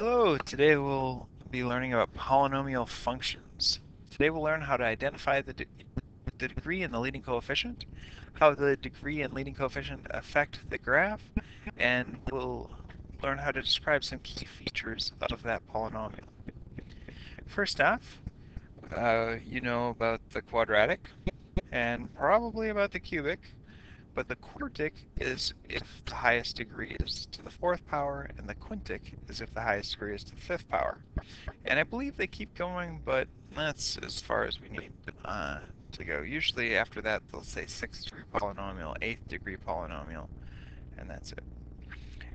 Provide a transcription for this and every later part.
Hello, today we'll be learning about polynomial functions. Today we'll learn how to identify the degree and the leading coefficient, how the degree and leading coefficient affect the graph, and we'll learn how to describe some key features of that polynomial. First off, you know about the quadratic and probably about the cubic, but the quartic is if the highest degree is to the fourth power, and the quintic is if the highest degree is to the fifth power. And I believe they keep going, but that's as far as we need to go. Usually after that, they'll say sixth degree polynomial, eighth degree polynomial, and that's it.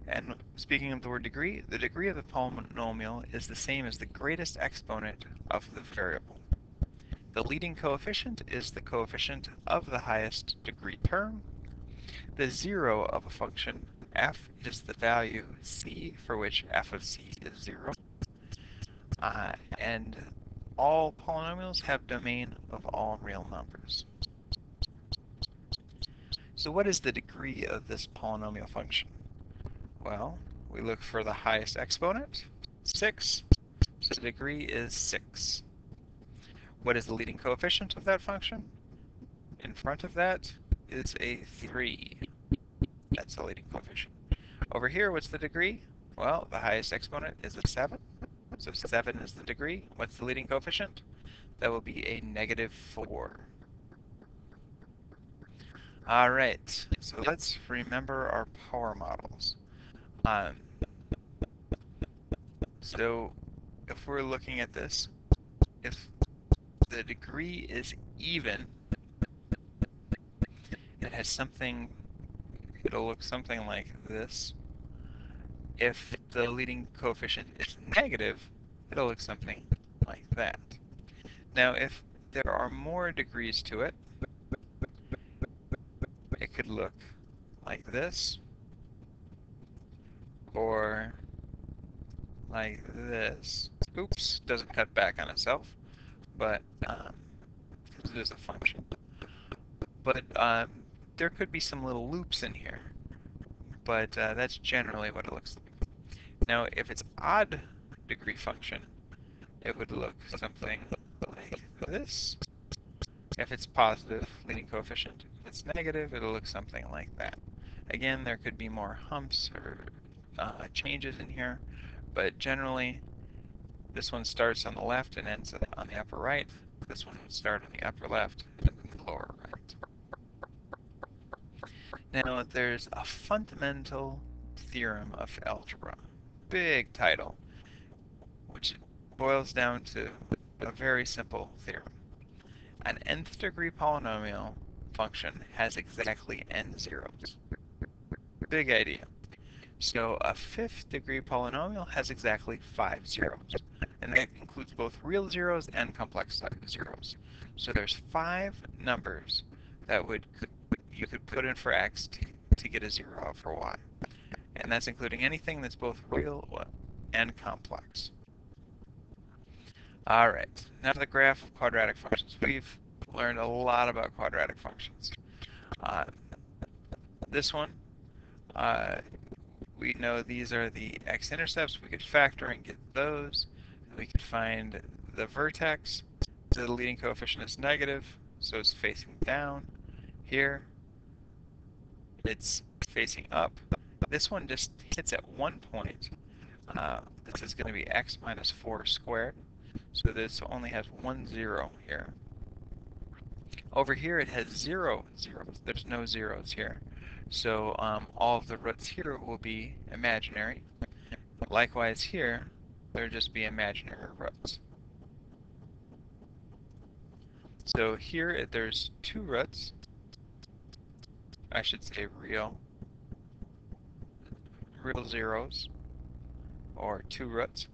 And speaking of the word degree, the degree of the polynomial is the same as the greatest exponent of the variable. The leading coefficient is the coefficient of the highest degree term. The zero of a function f is the value c for which f of c is 0. And all polynomials have domain of all real numbers. So what is the degree of this polynomial function? Well, we look for the highest exponent, 6, so the degree is 6. What is the leading coefficient of that function? In front of that is a 3. That's the leading coefficient. Over here, what's the degree? Well, the highest exponent is a 7, so 7 is the degree. What's the leading coefficient? That will be a -4. All right, so let's remember our power models. Um, so if we're looking at this, if the degree is even, it has something, it'll look something like this. If the leading coefficient is negative, it'll look something like that. Now, if there are more degrees to it, it could look like this, or like this. Oops, doesn't cut back on itself, but it is a function. But there could be some little loops in here, but that's generally what it looks like. Now, if it's odd degree function, it would look something like this. If it's positive, leading coefficient. If it's negative, it'll look something like that. Again, there could be more humps or changes in here, but generally, this one starts on the left and ends on the upper right. This one would start on the upper left and the lower right. Now, there's a fundamental theorem of algebra. Big title, which boils down to a very simple theorem. An nth degree polynomial function has exactly n zeros. Big idea. So a fifth degree polynomial has exactly 5 zeros. And that includes both real zeros and complex zeros. So there's 5 numbers that you could put in for x to get a 0 for y. And that's including anything that's both real and complex. All right, now the graph of quadratic functions. We've learned a lot about quadratic functions. This one, we know these are the x-intercepts. We could factor and get those. We could find the vertex. The leading coefficient is negative, so it's facing down. Here, it's facing up. This one just hits at one point. This is going to be x minus 4 squared. So this only has 1 0 here. Over here it has 0 zeros. There's no zeros here. So all of the roots here will be imaginary. Likewise here, there'll just be imaginary roots. So here there's 2 roots. I should say real zeros, or 2 roots.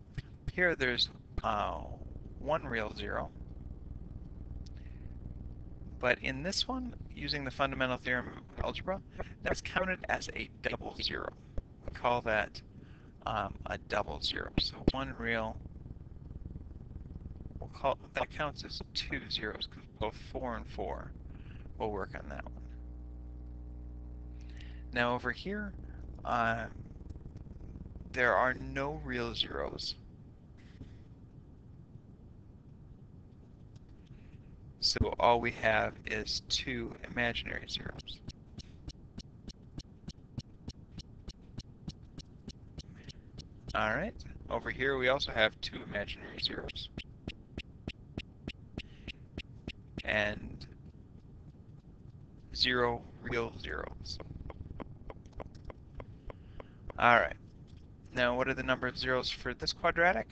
Here there's 1 real 0. But in this one, using the fundamental theorem of algebra, that's counted as a double 0. We call that a double 0. So 1 real, that counts as 2 zeros, because both 4 and 4 will work on that one. Now over here, there are no real zeros. So all we have is two imaginary zeros. All right, over here we also have two imaginary zeros. And zero real zeros. All right, now what are the number of zeros for this quadratic?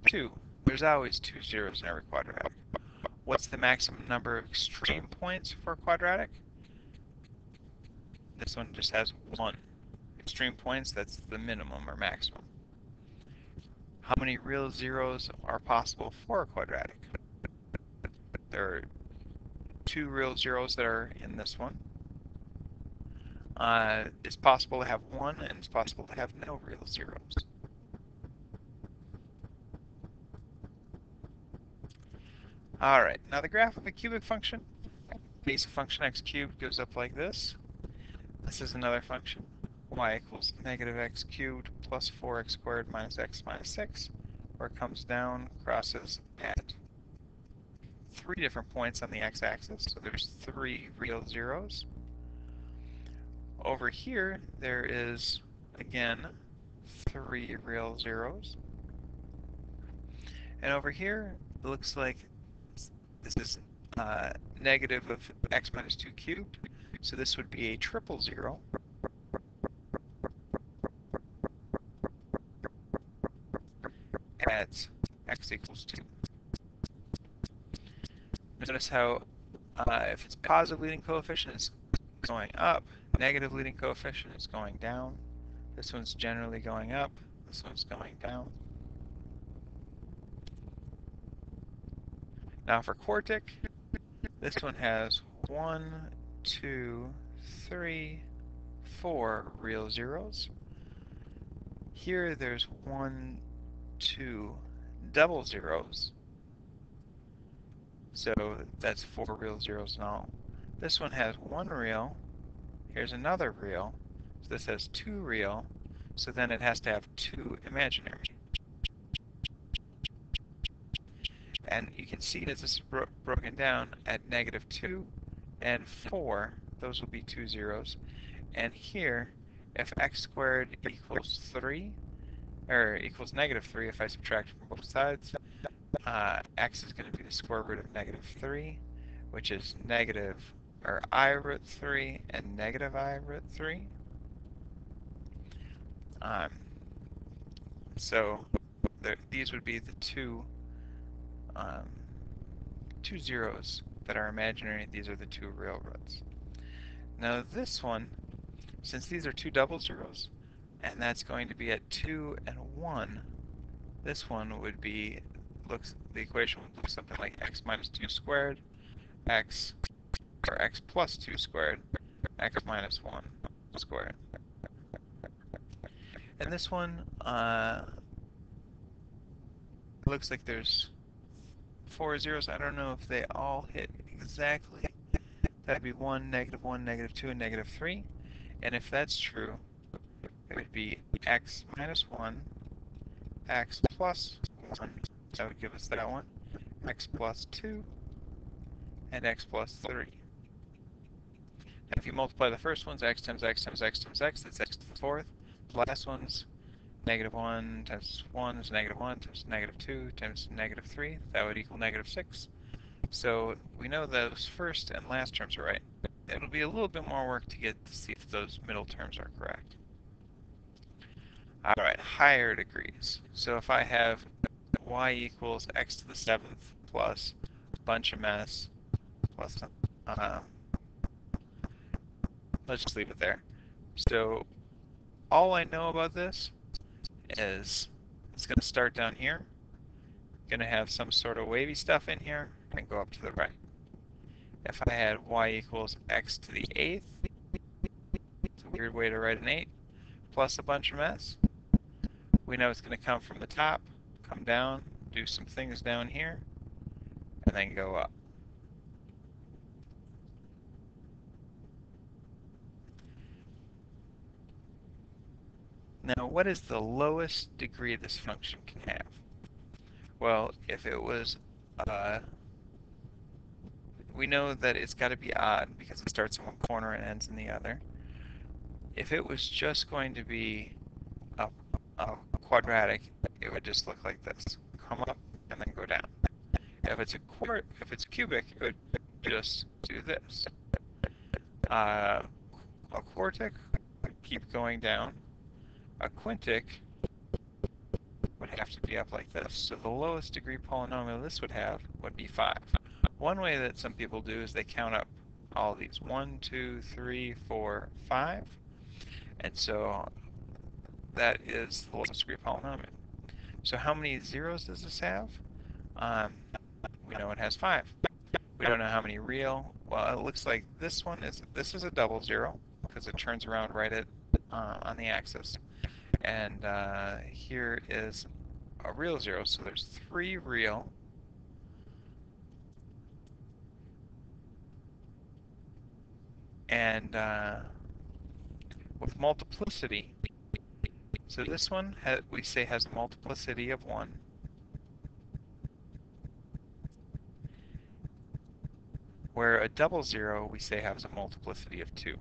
2. There's always two zeros in every quadratic. What's the maximum number of extreme points for a quadratic? This one just has one. Extreme points, that's the minimum or maximum. How many real zeros are possible for a quadratic? There are two real zeros that are in this one. It's possible to have one, and it's possible to have no real zeros. All right, now the graph of a cubic function. Base of function x cubed goes up like this. This is another function. Y equals negative x cubed plus 4x squared minus x minus 6, where it comes down, crosses at three different points on the x-axis, so there's three real zeros. Over here, there is, again, three real zeros. And over here, it looks like this is negative of x minus 2 cubed, so this would be a triple zero. At x equals 2. Notice how if it's positive leading coefficient, it's going up. Negative leading coefficient is going down. This one's generally going up. This one's going down. Now for quartic, this one has 1, 2, 3, 4 real zeros. Here there's 1, 2 double zeros. So that's 4 real zeros in all. This one has one real. Here's another real. So this has two real. So then it has to have two imaginary. And you can see that this is broken down at negative 2 and 4. Those will be two zeros. And here, if x squared equals 3, or equals negative 3 if I subtract from both sides, x is going to be the square root of negative 3, which is negative, or I root 3 and negative I root 3. So these would be the two zeros that are imaginary. These are the two real roots. Now this one, since these are two double zeros, and that's going to be at 2 and 1, this one would be, the equation would look something like x minus 2 squared, x, or x plus 2 squared, x minus 1 squared. And this one, looks like there's 4 zeros. I don't know if they all hit exactly. That'd be 1, negative 2, and negative 3. And if that's true, it would be x minus 1, x plus 1. That would give us that one. X plus 2, and x plus 3. If you multiply the first ones, x times x times x times x, that's x to the fourth. The last one's negative 1 times 1 is negative 1 times negative 2 times negative 3. That would equal negative 6. So we know those first and last terms are right. It'll be a little bit more work to get to see if those middle terms are correct. All right, higher degrees. So if I have y equals x to the 7th plus a bunch of mess plus, let's just leave it there. So all I know about this is it's going to start down here, going to have some sort of wavy stuff in here, and go up to the right. If I had y equals x to the 8th, it's a weird way to write an 8, plus a bunch of mess, we know it's going to come from the top, come down, do some things down here, and then go up. Now, what is the lowest degree this function can have? Well, if it was, we know that it's got to be odd because it starts in one corner and ends in the other. If it was just going to be a, a quadratic, it would just look like this: come up and then go down. If it's cubic, it would just do this. A quartic would keep going down. A quintic would have to be up like this. So the lowest degree polynomial this would have would be 5. One way that some people do is they count up all these: 1, 2, 3, 4, 5. And so that is the lowest degree polynomial. So how many zeros does this have? We know it has 5. We don't know how many real. Well, it looks like this is a double zero because it turns around right at on the axis. And here is a real zero, so there's 3 real. And with multiplicity, so this one we say has a multiplicity of 1. Where a double zero we say has a multiplicity of 2.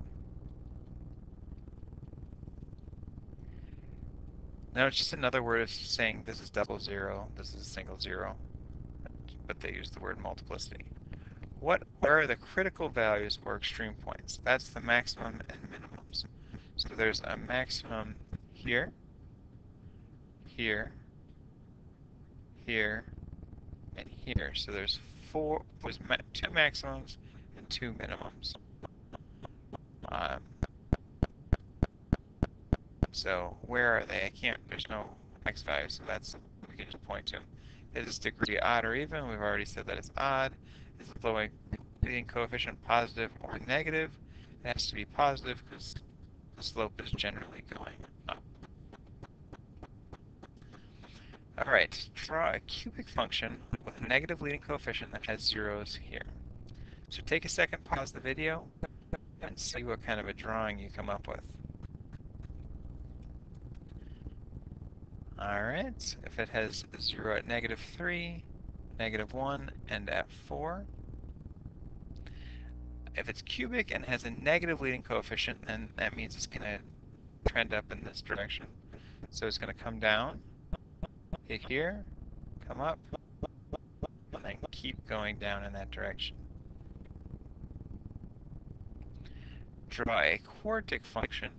Now it's just another word of saying this is double zero, this is a single zero, but they use the word multiplicity. Where are the critical values or extreme points? That's the maximum and minimums. So there's a maximum here, here, here, and here. So there's 2 maximums and 2 minimums. So where are they? There's no x value, so we can just point to them. Is this degree odd or even? We've already said that it's odd. Is the leading coefficient positive or negative? It has to be positive because the slope is generally going up. All right, draw a cubic function with a negative leading coefficient that has zeros here. So take a second, pause the video, and see what kind of a drawing you come up with. Alright, if it has 0 at -3, -1, and at 4. If it's cubic and has a negative leading coefficient, then that means it's going to trend up in this direction. So it's going to come down, hit here, come up, and then keep going down in that direction. Draw a quartic function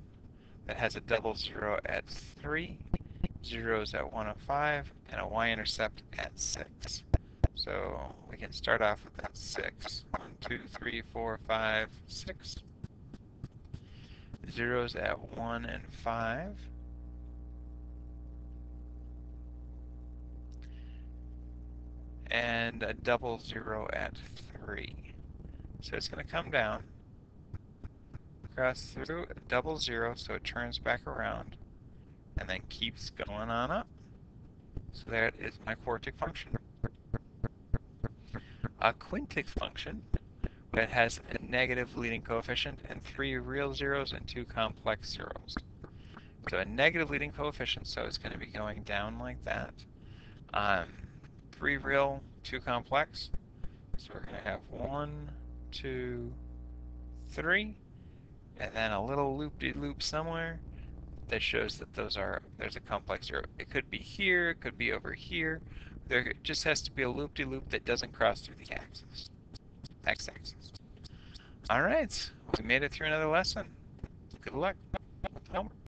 that has a double 0 at 3, zeros at 1 of 5, and a y-intercept at 6. So we can start off with that 6. 1, 2, 3, 4, 5, 6. Zeros at 1 and 5. And a double 0 at 3. So it's going to come down, cross through a double 0, so it turns back around, and then keeps going on up. So that is my quartic function. A quintic function that has a negative leading coefficient and 3 real zeros and 2 complex zeros. So a negative leading coefficient, so it's going to be going down like that. 3 real, 2 complex. So we're going to have 1, 2, 3, and then a little loop-de-loop somewhere that shows that there's a complex zero. It could be here, it could be over here. There just has to be a loop-de-loop that doesn't cross through the x-axis. All right, we made it through another lesson. Good luck with homework.